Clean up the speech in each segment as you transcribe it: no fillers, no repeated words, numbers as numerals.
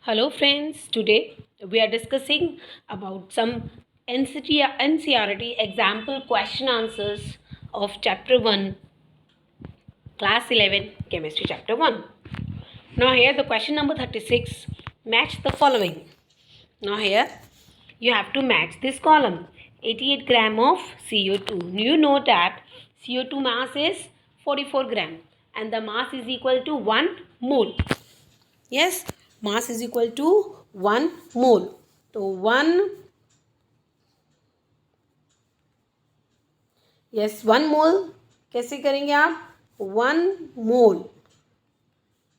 Hello friends, today we are discussing about some NCERT example question answers of chapter 1, class 11, chemistry chapter 1. Now here the question number 36, match the following. Now here you have to match this column. 88 gram of CO2. You know that CO2 mass is 44 gram and the mass is equal to 1 mole. Yes, mass is equal to 1 mole. तो 1 मोल कैसे करेंगे आप? 1 मोल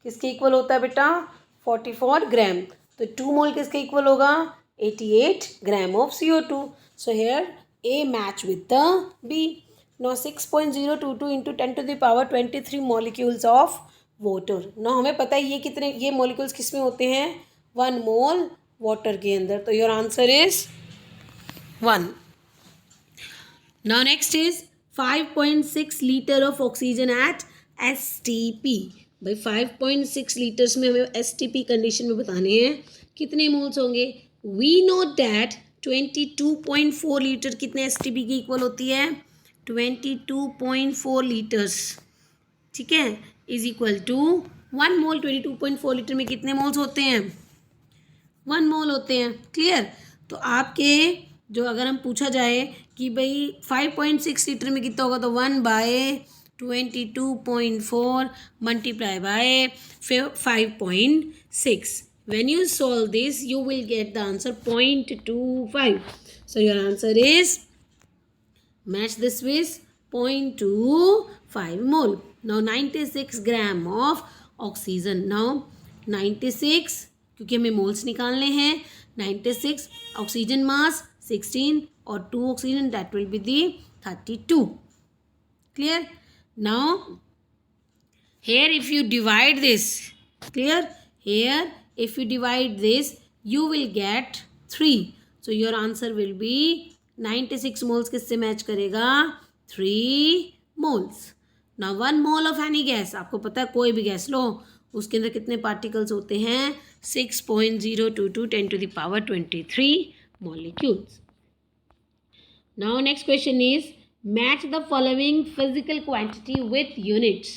किसके equal होता है बेटा? 44 ग्राम. तो 2 मोल किसके इक्वल होगा? 88 gram of CO2. So here A match with the B. Now 6.022 into 10 to the power 23 molecules of water. Now हमें पता है ये molecules किस में होते हैं? 1 मोल वाटर के अंदर. तो your answer is 1. Now next is 5.6 liter of oxygen at STP. भाई 5.6 लीटर्स में हमें STP कंडीशन में बताने हैं कितने मोल्स होंगे. वी नो दैट 22.4 लीटर कितने STP की इक्वल होती है? 22.4 लीटर्स. ठीक है, is equal to 1 mole. 22.4 litre में कितने मोल्स होते हैं? 1 मोल होते हैं. क्लियर. तो आपके जो अगर हम पूछा जाए कि भाई 5.6 लीटर में कितना होगा, तो 1/22.4 multiply by 5.6. When you solve this, you will get the answer 0.25. So your answer is match this with 0.25 mole. Now 96 gram of oxygen. Now 96 क्योंकि हमें मोल्स निकालने हैं. 96 ऑक्सीजन मास 16 और 2 oxygen, that will be the 32. Clear? Now here if you divide this, clear? Here if you divide this, you will get 3. So your answer will be 96 moles किससे match करेगा? 3 moles. Now 1 mole of any gas, आपको पता है कोई भी gas लो उसके अंदर कितने पार्टिकल्स होते हैं? 6.022 10 to the power 23 molecules. Now next question is match the following physical quantity with units.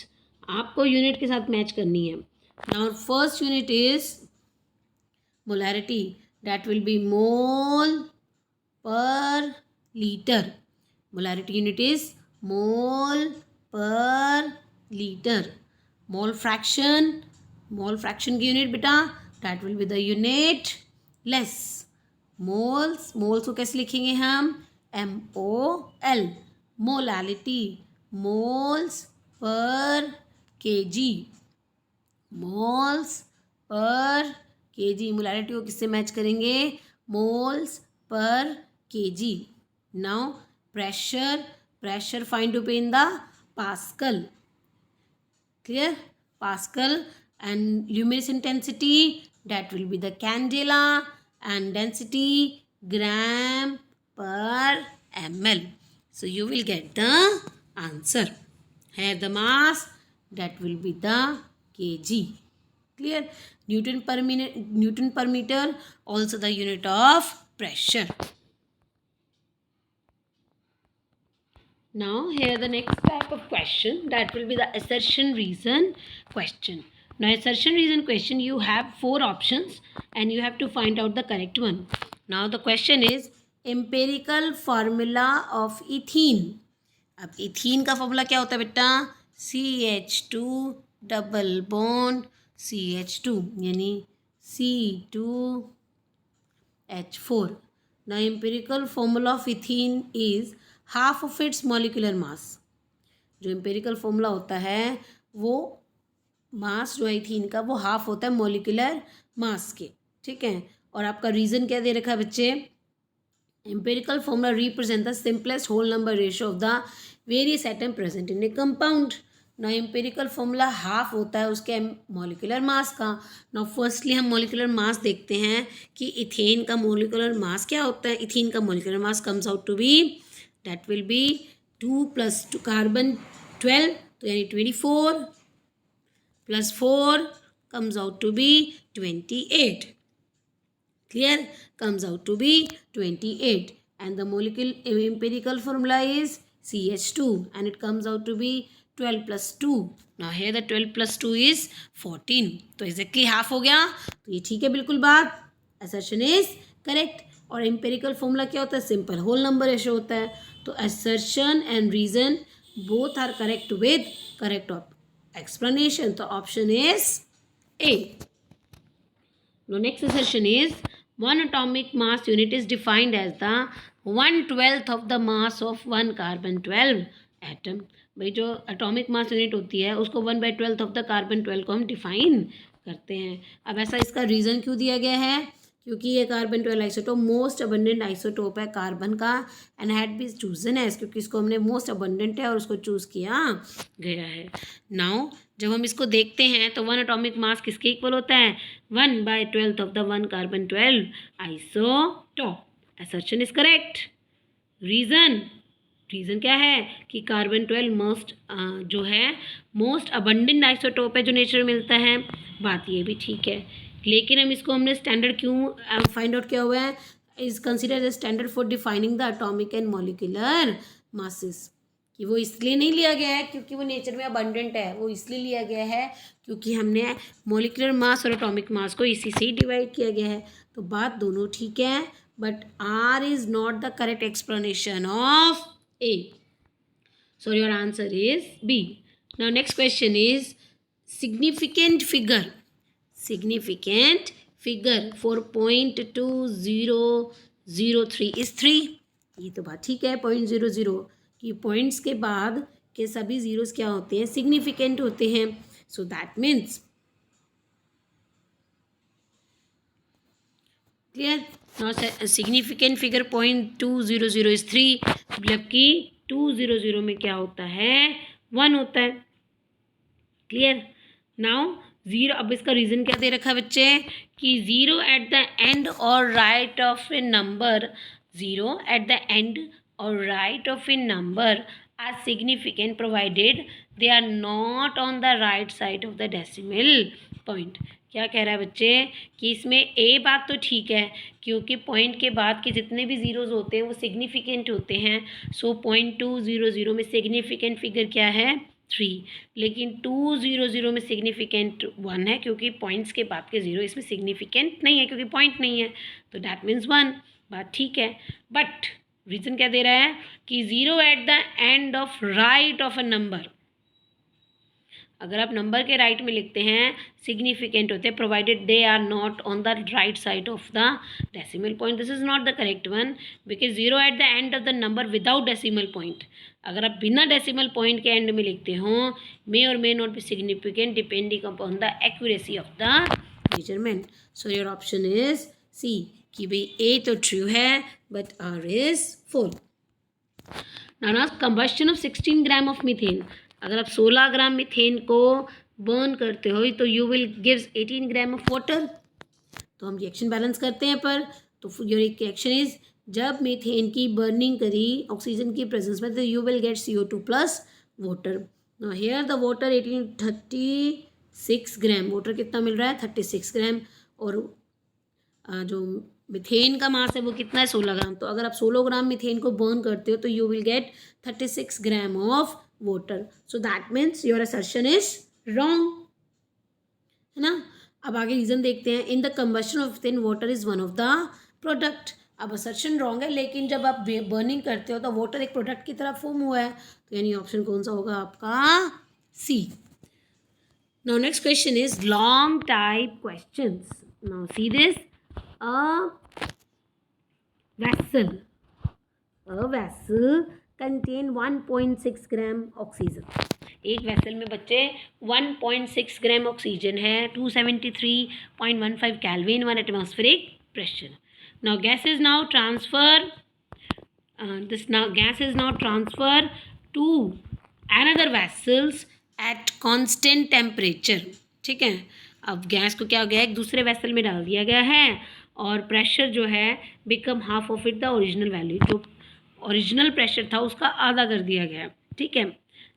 आपको यूनिट के साथ मैच करनी है. Now first unit is molarity, that will be mole per liter. Molarity unit is mole per liter. Mole fraction की unit बेटा, that will be the unit less. moles को कैसे लिखेंगे हम? MOL. molality, moles per kg. moles per kg. molality को किससे match करेंगे? moles per kg. now pressure find to be in the Pascal. Clear? Pascal. And luminous intensity, that will be the candela, and density gram per ml. So you will get the answer. Here the mass, that will be the kg. Clear? Newton per meter, also the unit of pressure. Now here the next type of question, that will be the assertion reason question. Now assertion reason question, you have 4 options and you have to find out the correct one. Now the question is empirical formula of ethene. अब ethene का formula क्या होता है बेटा? CH2 double bond CH2 यानी C2H4. Now empirical formula of ethene is half of its molecular mass. जो empirical formula होता है वो मास जो इथीन का वो हाफ होता है मोलिकुलर मास के. ठीक है. और आपका रीजन क्या दे रखा है बच्चे? Empirical formula represent the simplest whole number ratio of the various atom present in a compound. ना एम्पेरिकल फॉर्मूला हाफ होता है उसके मोलिकुलर मास का. ना फर्स्टली हम मोलिकुलर मास देखते हैं कि इथेन का मोलिकुलर मास क्या होता है. इथीन का molecular mass comes out to be, that will be 2 + 2 carbon 12, तो यानी 24 + 4 comes out to be 28. Clear? Comes out to be 28. And the molecule empirical formula is CH2. And it comes out to be 12 plus 2. Now here the 12 plus 2 is 14. तो exactly half हो गया. तो ये ठीक है बिल्कुल बात. Assertion is correct. और empirical formula क्या होता है? Simple whole number ratio होता है. तो assertion and reason both are correct with correct explanation. तो option is A. Now next assertion is one atomic mass unit is defined as the 1/12 of the mass of one carbon 12 atom. भाई जो atomic mass unit होती है उसको 1/12 of the carbon 12 को हम define करते हैं. अब ऐसा इसका रीज़न क्यों दिया गया है? क्योंकि ये carbon 12 isotope most abundant isotope है कार्बन का and had be chosen as, क्योंकि इसको हमने मोस्ट अबंडेंट है और उसको चूज़ किया गया है. नाउ जब हम इसको देखते हैं तो वन एटॉमिक मास किसके इक्वल होता है? 1/12 of the one carbon 12 isotope. Assertion is correct. Reason क्या है कि कार्बन 12 जो है मोस्ट अबंडेंट आइसोटोप है जो नेचर में मिलता है. बात ये भी ठीक है, लेकिन हमने स्टैंडर्ड क्यों फाइंड आउट किया हुआ है? Is considered as standard for defining the atomic and molecular masses. कि वो इसलिए नहीं लिया गया है क्योंकि वो नेचर में अबंडेंट है, वो इसलिए लिया गया है क्योंकि हमने मॉलिक्यूलर मास और एटॉमिक मास को इसी से ही डिवाइड किया गया है. तो बात दोनों ठीक है, but R is not the correct explanation of A. So your answer is B. Now next question is significant figure. Significant figure for 0.2003 is 3. ये तो बात ठीक है. 0.00 कि पॉइंट्स के बाद के सभी जीरोस क्या होते हैं? सिग्निफिकेंट होते हैं. So that means clear. Significant figure 0.200 is 3, जबकि 200 में क्या होता है? 1 होता है. क्लियर. नाउ 0. अब इसका रीज़न क्या दे रखा है बच्चे? कि 0 एट द एंड और right of a number, 0 at the end और right of a number are significant provided they are not on the right side of the decimal point. क्या कह रहा है बच्चे? कि इसमें ए बात तो ठीक है क्योंकि पॉइंट के बाद के जितने भी ज़ीरोज़ होते हैं वो सिग्निफिकेंट होते हैं. सो 0.200 में सिग्निफिकेंट फिगर क्या है? 3. लेकिन 200 में सिग्निफिकेंट 1 है क्योंकि पॉइंट्स के बाद के ज़ीरो इसमें सिग्निफिकेंट नहीं है क्योंकि पॉइंट नहीं है. तो डैट मीन्स 1. बात ठीक है, बट रीज़न क्या दे रहा है? कि 0 at the end of right of a number. अगर आप नंबर के राइट में लिखते हैं सिग्निफिकेंट होते हैं provided they are not on the right side of the decimal point. This is not the correct one because 0 at the end of the number without decimal point. अगर आप बिना decimal point के and में लिखते हो may or may not be significant depending upon the accuracy of the measurement. So your option is C कि भाई A तो ट्रू है but R is full. Now combustion of 16 gram of methane. अगर आप 16 ग्राम methane को burn करते हो तो you will gives 18 gram of water. तो हम रिएक्शन बैलेंस करते हैं पर तो योर रिएक्शन इज जब मीथेन की बर्निंग करी ऑक्सीजन की प्रेजेंस में तो you will gate CO2 plus water. Now here the water 36 gram. Water कितना मिल रहा है? 36 ग्राम. और जो मीथेन का मास है वो कितना है? 16 ग्राम. तो अगर आप 16 ग्राम मीथेन को बर्न करते हो तो you will gate 36 gram of water. So that means your assertion is wrong. है ना. अब आगे रीज़न देखते हैं. In the combustion of methane water is one of the product. अब assertion wrong है लेकिन जब आप बर्निंग करते हो तो वाटर एक प्रोडक्ट की तरह फॉर्म हुआ है. तो यानी ऑप्शन कौन सा होगा आपका? सी. Now next question is long type questions. Now see this. A vessel contain 1.6 gram oxygen. एक वेसल में बच्चे 1.6 ग्राम ऑक्सीजन है, 273.15 kelvin, 1 atmospheric pressure. Now gas is now transfer to another vessels at constant temperature. ठीक है. अब gas को क्या हो गया? एक दूसरे वेसल में डाल दिया गया है और प्रेशर जो है become half of it the original value. जो ओरिजिनल प्रेशर था उसका आधा कर दिया गया. ठीक है.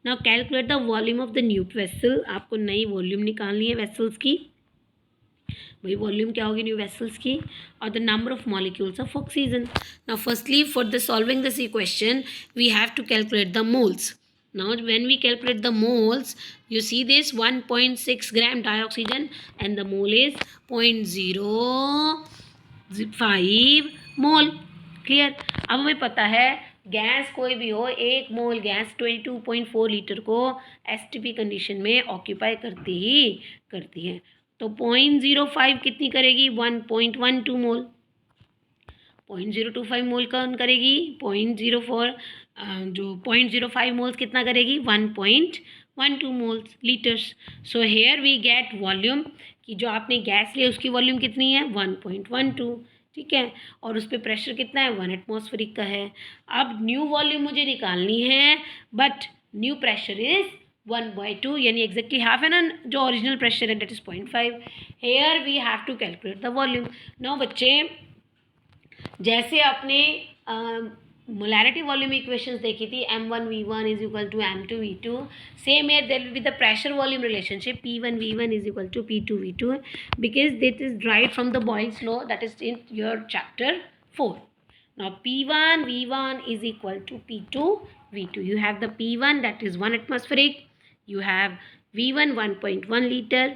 Now calculate the volume of the new vessel. आपको नई वॉल्यूम निकालनी है वेसल्स की. वही वॉल्यूम क्या होगी न्यू वेसल्स की, और the number of molecules of oxygen. Now firstly for the solving this equation we have to calculate the moles. Now when we calculate the moles, you see this 1.6 gram dioxygen and the mole is 0.05 mole. Clear? अब हमें पता है gas कोई भी हो, एक मोल gas 22.4 litre को STP condition में ऑक्यूपाई करती है. तो 0.05 कितनी करेगी? 1.12 मोल. 0.025 मोल कौन करेगी? 0.04 जो 0.05 मोल्स कितना करेगी? 1.12 moles litres. So here we get volume कि जो आपने गैस लिया उसकी वॉल्यूम कितनी है? 1.12. ठीक है, और उस पर प्रेशर कितना है? 1 एटमॉस्फेरिक का है. अब न्यू वॉल्यूम मुझे निकालनी है, बट न्यू प्रेशर इज 1/2, यानी एग्जैक्टली हाफ है ना जो ओरिजिनल प्रेशर है, that is 0.5. Here we have to calculate the volume. Now बच्चे, जैसे आपने मोलैरिटी वॉल्यूम इक्वेशंस देखी थी, m1v1 is equal to m2v2, same here there will be the pressure volume relationship, p1v1 is equal to p2v2, because this is derived from the Boyle's law, that is in your chapter 4. Now p1v1 is equal to p2v2. You have the p1 that is 1 atmospheric, you have v1 1.1 liter,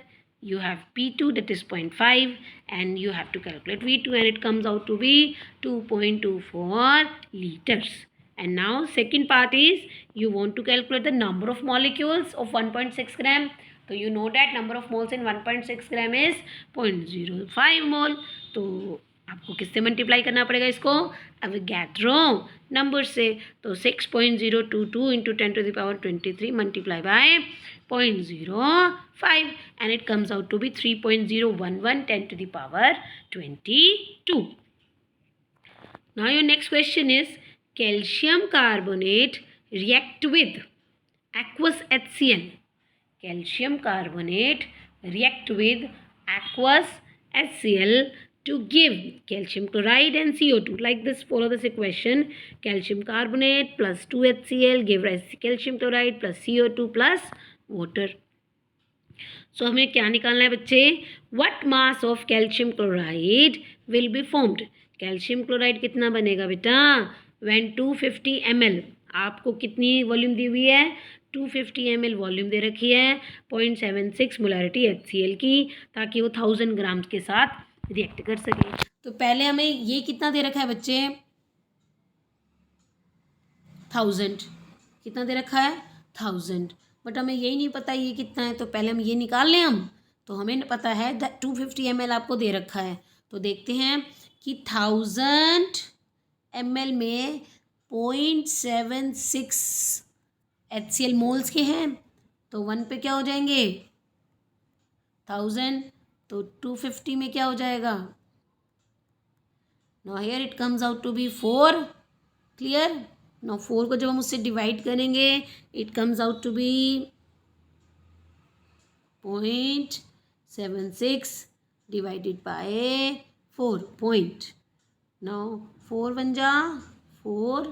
you have P2 that is 0.5, and you have to calculate V2, and it comes out to be 2.24 liters. And now second part is you want to calculate the number of molecules of 1.6 gram. So you know that number of moles in 1.6 gram is 0.05 mole. तो आपको किससे multiply करना पड़ेगा इसको? Avogadro number से. तो 6.022 into 10⁻23 multiply by 0.05, and it comes out to be 3.011 10⁻22. Now your next question is calcium carbonate react with aqueous HCl. Calcium carbonate react with aqueous HCl to give calcium chloride and CO2. Like this, follow this equation. Calcium carbonate plus 2HCl give rise to calcium chloride plus CO2 plus water. So हमें क्या निकालना है बच्चे? What mass of calcium chloride will be formed? Calcium chloride कितना बनेगा बेटा? When 250 ml, आपको कितनी वॉल्यूम दी हुई है? 250 ml वॉल्यूम दे रखी है, 0.76 मोलैरिटी HCl की, ताकि वो 1000 ग्राम के साथ रिएक्ट कर सके. तो पहले हमें ये कितना दे रखा है बच्चे? 1000. कितना दे रखा है? 1000. बट हमें यही नहीं पता ये कितना है, तो पहले हम ये निकाल लें. तो हमें पता है 250 ml आपको दे रखा है. तो देखते हैं कि 1000 ml में 0.76 HCl मोल्स के हैं, तो 1 पे क्या हो जाएंगे? 1000. तो 250 में क्या हो जाएगा? Now here it comes out to be 4. Clear? Now 4 को जब हम उससे डिवाइड करेंगे, it comes out to be 0.76 divided by 4 point. Now 4 1 जा 4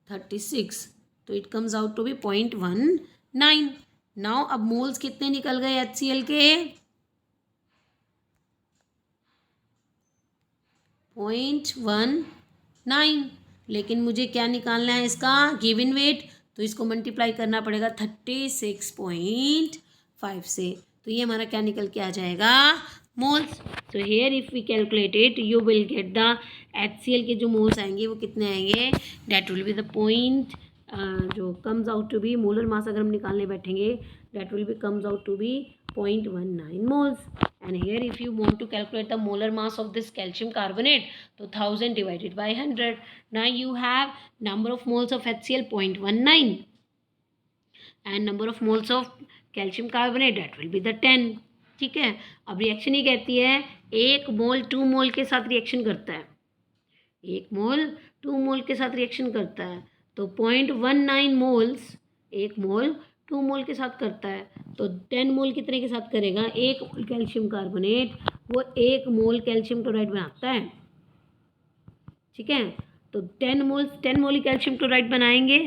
36, तो it comes out to be 0.19. Now अब मोल्स कितने निकल गए HCl के? 0.19. लेकिन मुझे क्या निकालना है इसका? Given weight. तो इसको मल्टीप्लाई करना पड़ेगा 36.5 से. तो ये हमारा क्या निकल के आ जाएगा? Moles. So here if we calculate it, you will get the HCl के जो मोल्स आएंगे वो कितने आएंगे? That will be the point जो comes out to be molar mass. अगर हम निकालने बैठेंगे, that will be comes out to be 0.19 moles. And here if you want to calculate the molar mass of this calcium carbonate, so 1000 divided by 100. Now you have number of moles of HCl 0.19 and number of moles of calcium carbonate, that will be the 10. ठीक है. अब reaction ही कहती है 1 मोल 2 मोल के साथ reaction करता है. 1 मोल 2 मोल के साथ रिएक्शन करता है. तो 0.19 मोल्स 1 मोल 2 मोल के साथ करता है. तो 10 मोल कितने के साथ करेगा? 1 मोल कैल्शियम कार्बोनेट वो 1 मोल कैल्शियम क्लोराइड बनाता है. ठीक है. तो 10 मोल ही कैल्शियम क्लोराइड बनाएंगे,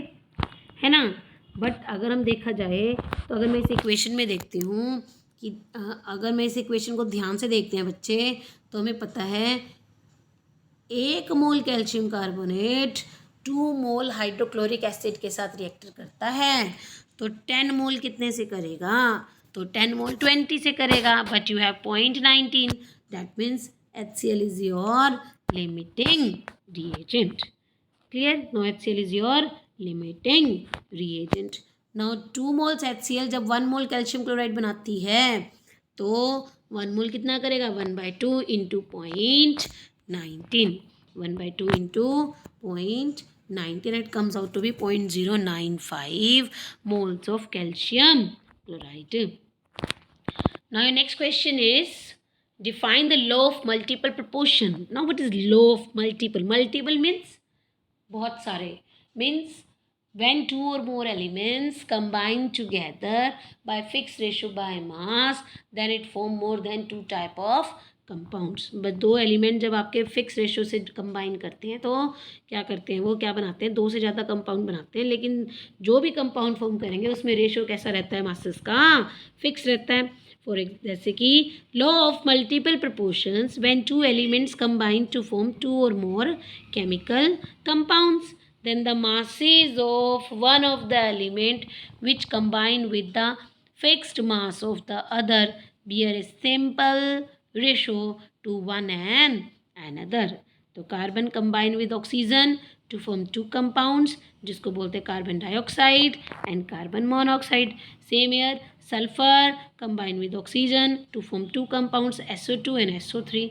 है ना. बट अगर हम देखा जाए तो अगर मैं इस इक्वेशन में देखती हूँ कि अगर मैं इस इक्वेशन को ध्यान से देखते हैं बच्चे, तो हमें पता है 1 मोल कैल्शियम कार्बोनेट 2 मोल हाइड्रोक्लोरिक एसिड के साथ रिएक्ट करता है। तो 10 मोल कितने से करेगा? तो 10 मोल 20 से करेगा, but you have 0.19, that means HCl is your limiting reagent. Clear? Now HCl is your limiting reagent. Now 2 moles HCl जब 1 मोल कैल्शियम क्लोराइड बनाती है तो 1 मोल कितना करेगा? 1/2 into 0.19. 1/2 into 0.19. It comes out to be 0.095 moles of calcium chloride. Now your next question is define the law of multiple proportion. Now what is law of multiple? Multiple means बहुत सारे, means when 2 or more elements combine together by fixed ratio by mass then it form more than 2 type of compounds. बस 2 element जब आपके fix ratio से combine करते हैं तो क्या करते हैं, वो क्या बनाते हैं, 2 से ज़्यादा कंपाउंड बनाते हैं, लेकिन जो भी कंपाउंड फॉर्म करेंगे उसमें रेशियो कैसा रहता है, मासेस का फिक्स रहता है. जैसे कि law of multiple proportions when 2 elements combine to form 2 or more chemical compounds then the masses of one of the element which combine with the fixed mass of the other bear a simple ratio to one and another. तो carbon combine with oxygen to form 2 compounds जिसको बोलते हैं carbon dioxide and carbon monoxide. Same here sulfur combine with oxygen to form 2 compounds SO2 and SO3,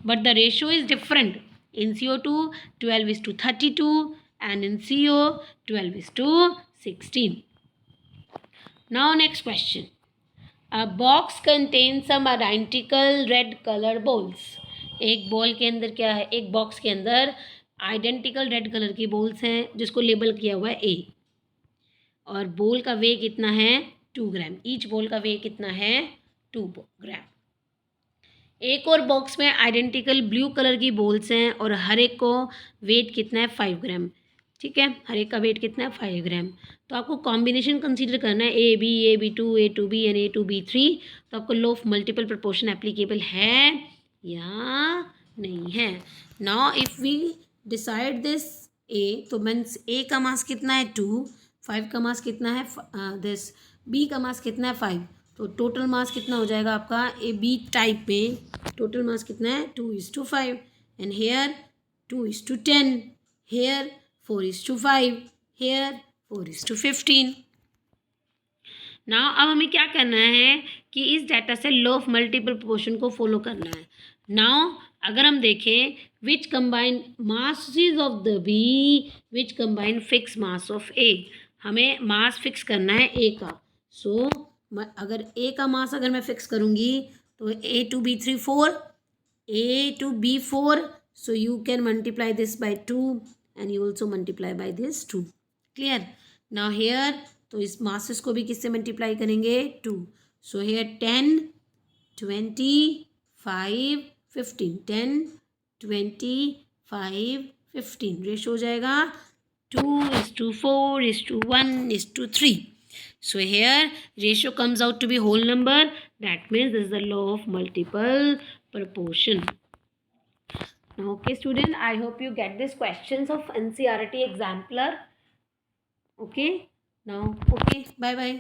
but the ratio is different. In CO2 12:32 and in CO 12:16. Now next question. A box contains some identical red color balls. एक ball के अंदर क्या है, एक box के अंदर identical red colour की balls हैं जिसको लेबल किया हुआ है A, और बॉल का वेट कितना है 2 ग्राम. ईच बॉल का वेट कितना है 2 ग्राम. एक और बॉक्स में आइडेंटिकल ब्लू कलर की बॉल्स हैं और हर एक को वेट कितना है 5 ग्राम. ठीक है, हर एक का वेट कितना है 5 ग्राम. तो आपको कॉम्बिनेशन कंसीडर करना है AB2 A2B एंड A2B3. तो आपको law of multiple proportion applicable है या नहीं है. Now if we decide this A, तो मीन्स A का मास कितना है 2, 5 का मास कितना है दिस B का मास कितना है 5. तो टोटल मास कितना हो जाएगा आपका ए बी टाइप में, टोटल मास कितना है 2:5 and here 2:10, here 4:5, here 4:15. Now अब हमें क्या करना है कि इस डाटा से लॉ ऑफ मल्टीपल प्रोपोर्शन को फॉलो करना है. नाउ अगर हम देखें which combine masses of the B which combine fix mass of A, हमें मास फिक्स करना है ए का. सो अगर ए का मास अगर मैं फिक्स करूँगी तो A2B3 4, A2B4, so you can multiply this by 2 and you also multiply by this 2. Clear. Now here तो इस मासेस को भी किससे मल्टीप्लाई करेंगे 2. सो हेयर 10, 20, 5, 15, 10, 20, 5, 15 रेशो हो जाएगा 2:4:1:3. So here ratio comes out to be whole number. That means this is the law of multiple proportion. Now, okay student, I hope you get these questions of NCERT exemplar. Okay. Now, okay, bye bye.